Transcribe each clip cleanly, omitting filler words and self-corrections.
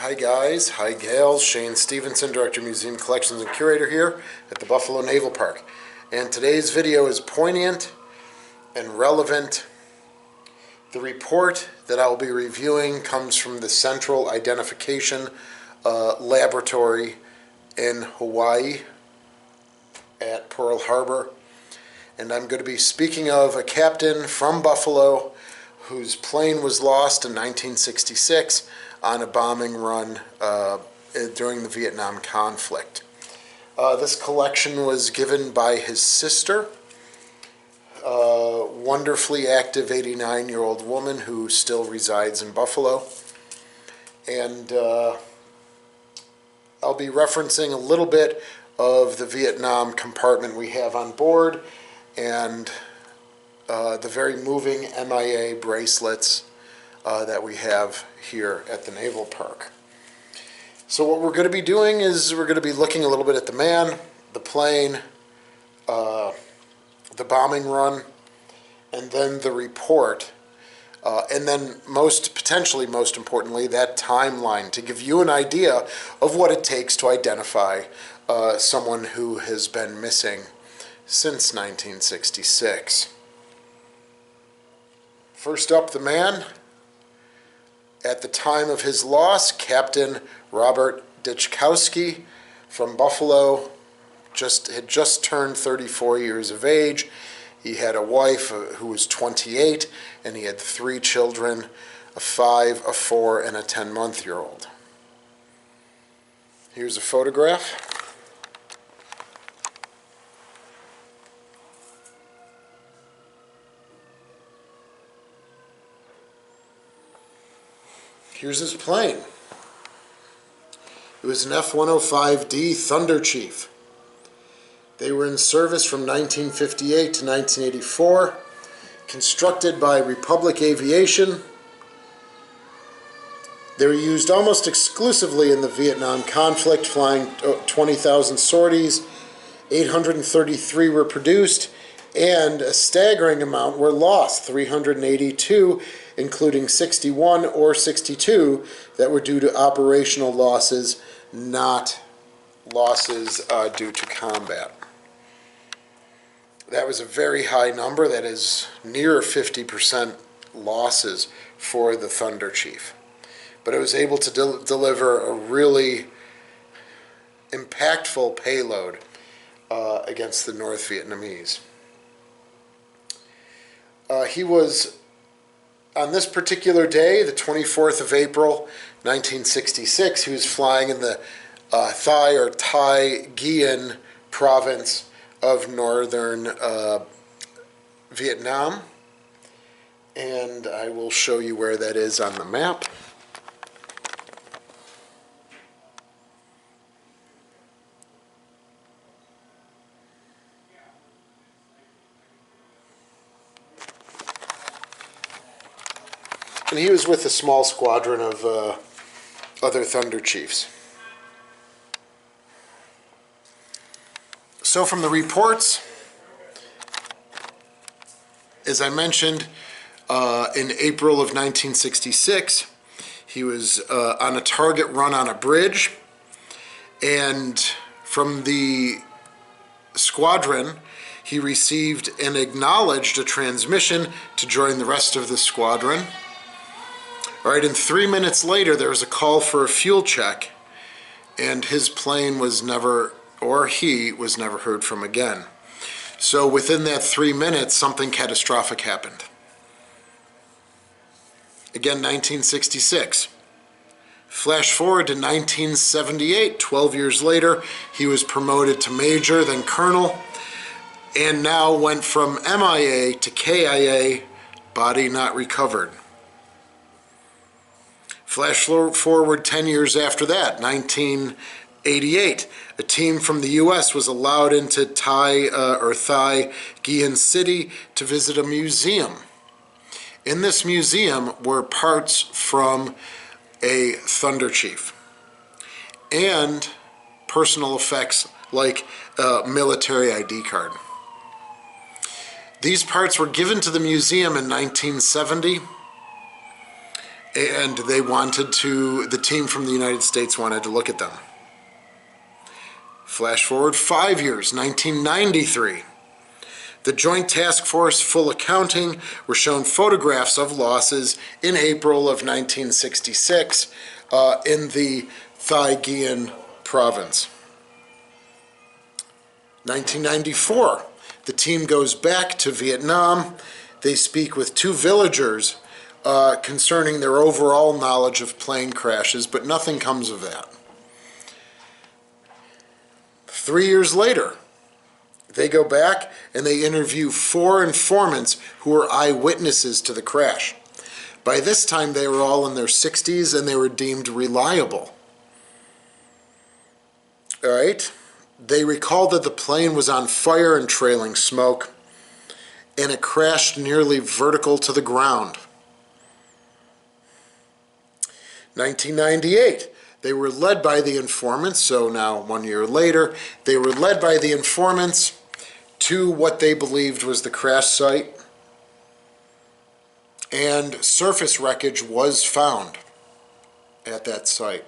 Hi guys, hi gals, Shane Stevenson, Director of Museum Collections and Curator here at the Buffalo Naval Park. And today's video is poignant and relevant. The report that I'll be reviewing comes from the Central Identification Labratory in Hawaii at Pearl Harbor. And I'm going to be speaking of a captain from Buffalo whose plane was lost in 1966 on a bombing run during the Vietnam conflict. This collection was given by his sister, a wonderfully active 89-year-old woman who still resides in Buffalo. And I'll be referencing a little bit of the Vietnam compartment we have on board and the very moving MIA bracelets that we have here at the Naval Park. So what we're going to be doing is we're going to be looking a little bit at the man, the plane, the bombing run, and then the report, and then potentially most importantly, that timeline to give you an idea of what it takes to identify someone who has been missing since 1966. First up, the man. At the time of his loss, Captain Robert Dyczkowski from Buffalo had just turned 34 years of age. He had a wife who was 28, and he had 3 children, a 5, a 4, and a 10-month-old. Here's a photograph. Here's his plane. It was an F-105D Thunder Chief. They were in service from 1958 to 1984, constructed by Republic Aviation. They were used almost exclusively in the Vietnam conflict, flying 20,000 sorties. 833 were produced, and a staggering amount were lost, 382, including 61 or 62 that were due to operational losses, not losses due to combat. That was a very high number. That is near 50% losses for the Thunder Chief. But it was able to deliver a really impactful payload against the North Vietnamese. He was, on this particular day, the 24th of April, 1966, he was flying in the Thai Gian province of northern Vietnam. And I will show you where that is on the map. And he was with a small squadron of other Thunder Chiefs. So from the reports, as I mentioned, in April of 1966, he was on a target run on a bridge, and from the squadron, he received and acknowledged a transmission to join the rest of the squadron. All right, and 3 minutes later, there was a call for a fuel check, and his plane was never, or he was never heard from again. So within that 3 minutes, something catastrophic happened. Again, 1966. Flash forward to 1978, 12 years later, he was promoted to major, then colonel, and now went from MIA to KIA, body not recovered. Flash forward 10 years after that, 1988. A team from the U.S. was allowed into Thai Gian City to visit a museum. In this museum were parts from a Thunder Chief and personal effects like a military ID card. These parts were given to the museum in 1970, and the team from the United States wanted to look at them. Flash forward 5 years, 1993. The Joint Task Force Full Accounting were shown photographs of losses in April of 1966 in the Thanh province. 1994, the team goes back to Vietnam. They speak with 2 villagers concerning their overall knowledge of plane crashes, but nothing comes of that. 3 years later, they go back and they interview 4 informants who were eyewitnesses to the crash. By this time, they were all in their 60s and they were deemed reliable. All right? They recalled that the plane was on fire and trailing smoke, and it crashed nearly vertical to the ground. 1998, they were led by the informants, so now 1 year later, they were led by the informants to what they believed was the crash site, and surface wreckage was found at that site.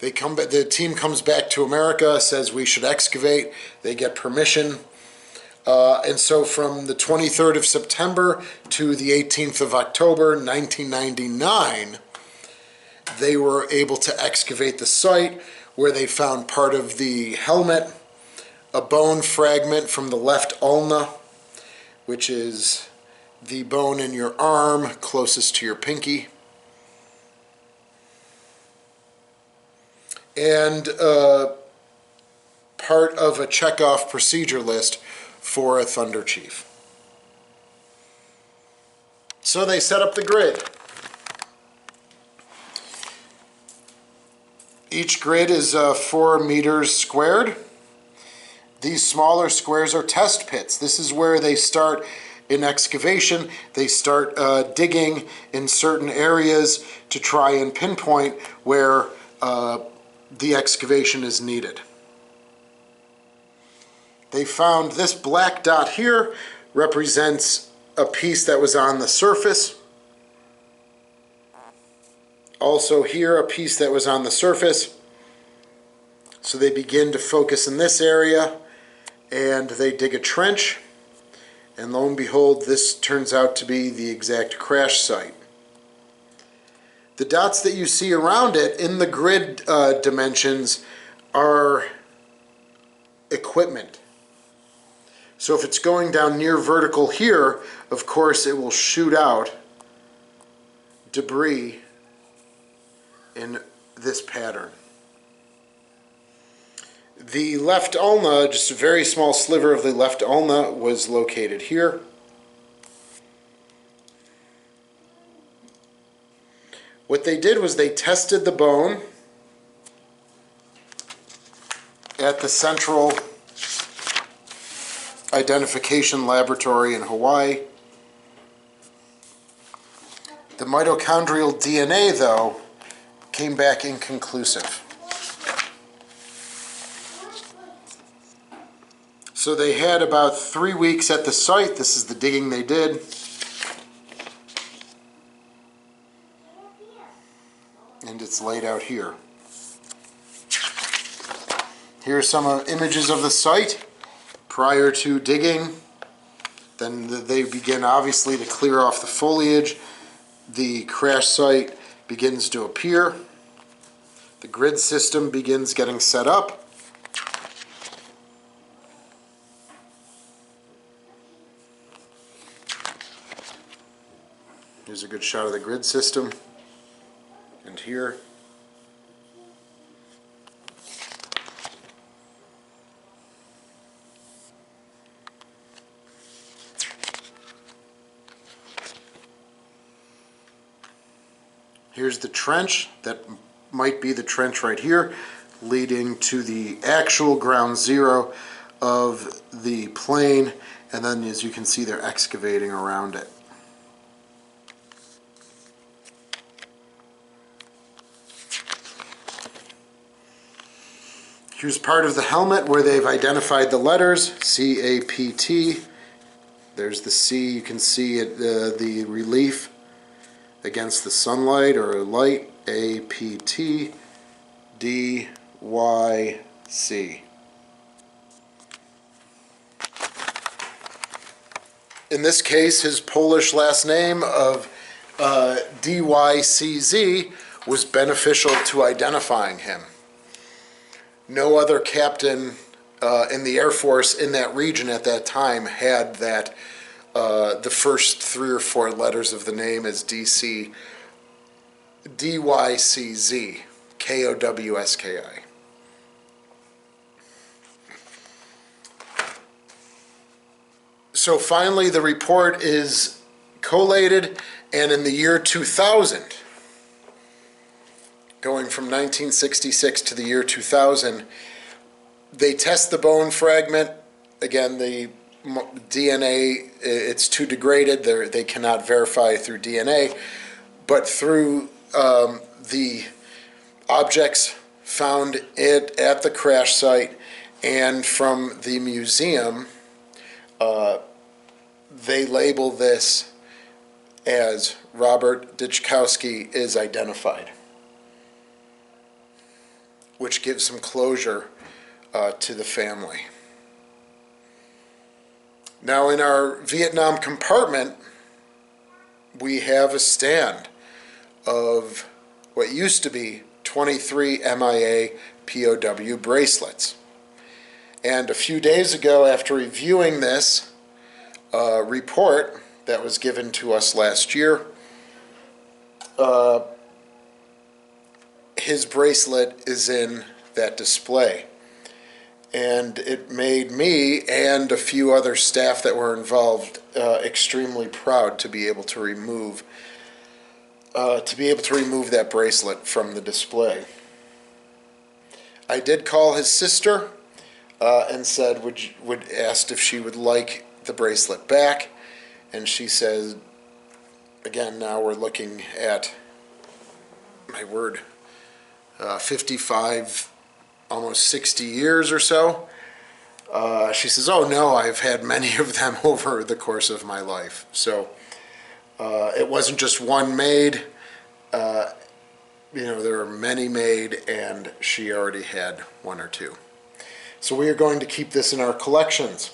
The team comes back to America, says we should excavate. They get permission. And so from the 23rd of September to the 18th of October, 1999, they were able to excavate the site, where they found part of the helmet, a bone fragment from the left ulna, which is the bone in your arm closest to your pinky, and part of a checkoff procedure list for a Thunder Chief. So they set up the grid. Each grid is 4 meters squared. These smaller squares are test pits. This is where they start in excavation. They start digging in certain areas to try and pinpoint where the excavation is needed. They found this black dot here represents a piece that was on the surface. Also here, a piece that was on the surface. So they begin to focus in this area, and they dig a trench, and lo and behold, this turns out to be the exact crash site. The dots that you see around it in the grid dimensions are equipment. So if it's going down near vertical here, of course it will shoot out debris in this pattern. The left ulna, just a very small sliver of the left ulna, was located here. What they did was they tested the bone at the Central Identification Labratory in Hawaii. The mitochondrial DNA, though, came back inconclusive. So they had about 3 weeks at the site. This is the digging they did. And it's laid out here. Here are some images of the site prior to digging. Then they begin obviously to clear off the foliage. The crash site begins to appear. The grid system begins getting set up. Here's a good shot of the grid system. And here. Here's the trench. That might be the trench right here, leading to the actual ground zero of the plane, and then as you can see, they're excavating around it. Here's part of the helmet where they've identified the letters, C-A-P-T. There's the C, you can see it, the relief against the sunlight or light, APTDYC. In this case, his Polish last name of DYCZ was beneficial to identifying him. No other captain in the Air Force in that region at that time had that, the first 3 or 4 letters of the name as DYCZ, KOWSKI. So finally the report is collated, and in the year 2000, going from 1966 to the year 2000, they test the bone fragment. Again, the DNA, it's too degraded. They cannot verify through DNA, but through the objects found at the crash site and from the museum, they label this as Robert Dyczkowski is identified, which gives some closure to the family. Now, in our Vietnam compartment, we have a stand of what used to be 23 MIA POW bracelets. And a few days ago, after reviewing this report that was given to us last year, his bracelet is in that display. And it made me and a few other staff that were involved extremely proud to be able to remove that bracelet from the display. I did call his sister and said asked if she would like the bracelet back, and she said, again, now we're looking at, my word, 55, almost 60 years or so. She says, oh no, I've had many of them over the course of my life. So it wasn't just one made. There are many made, and she already had 1 or 2. So we are going to keep this in our collections.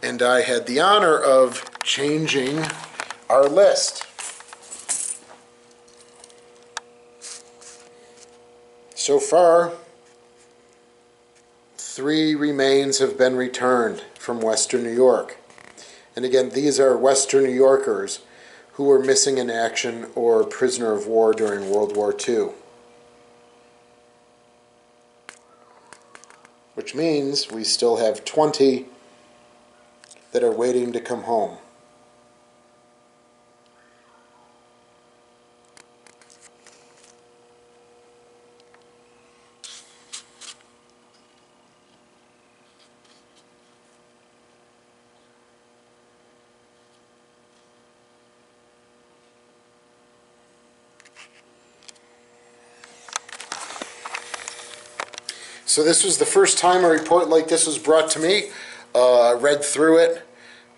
And I had the honor of changing our list. So far, 3 remains have been returned from Western New York. And again, these are Western New Yorkers who were missing in action or prisoner of war during World War II. Which means we still have 20 that are waiting to come home. So this was the first time a report like this was brought to me. I read through it,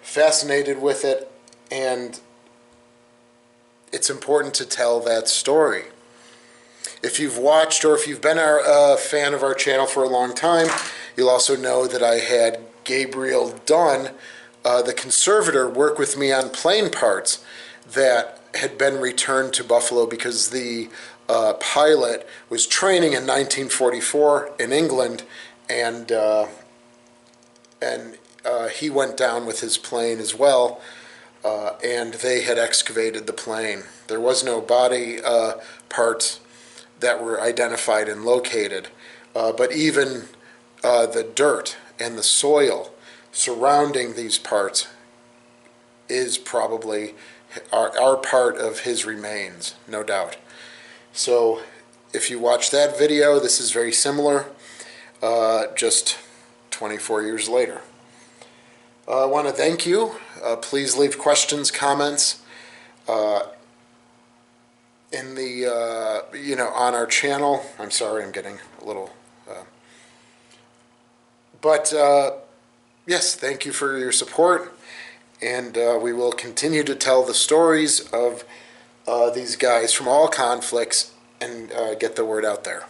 fascinated with it, and it's important to tell that story. If you've watched or if you've been a fan of our channel for a long time, you'll also know that I had Gabriel Dunn, the conservator, work with me on plane parts that had been returned to Buffalo because the pilot was training in 1944 in England, and he went down with his plane as well, and they had excavated the plane. There was no body parts that were identified and located, but even the dirt and the soil surrounding these parts is probably are part of his remains, no doubt. So if you watch that video, this is very similar, just 24 years later. I want to thank you. Please leave questions, comments in the on our channel. I'm sorry, I'm getting a little yes, thank you for your support, and we will continue to tell the stories of these guys from all conflicts and get the word out there.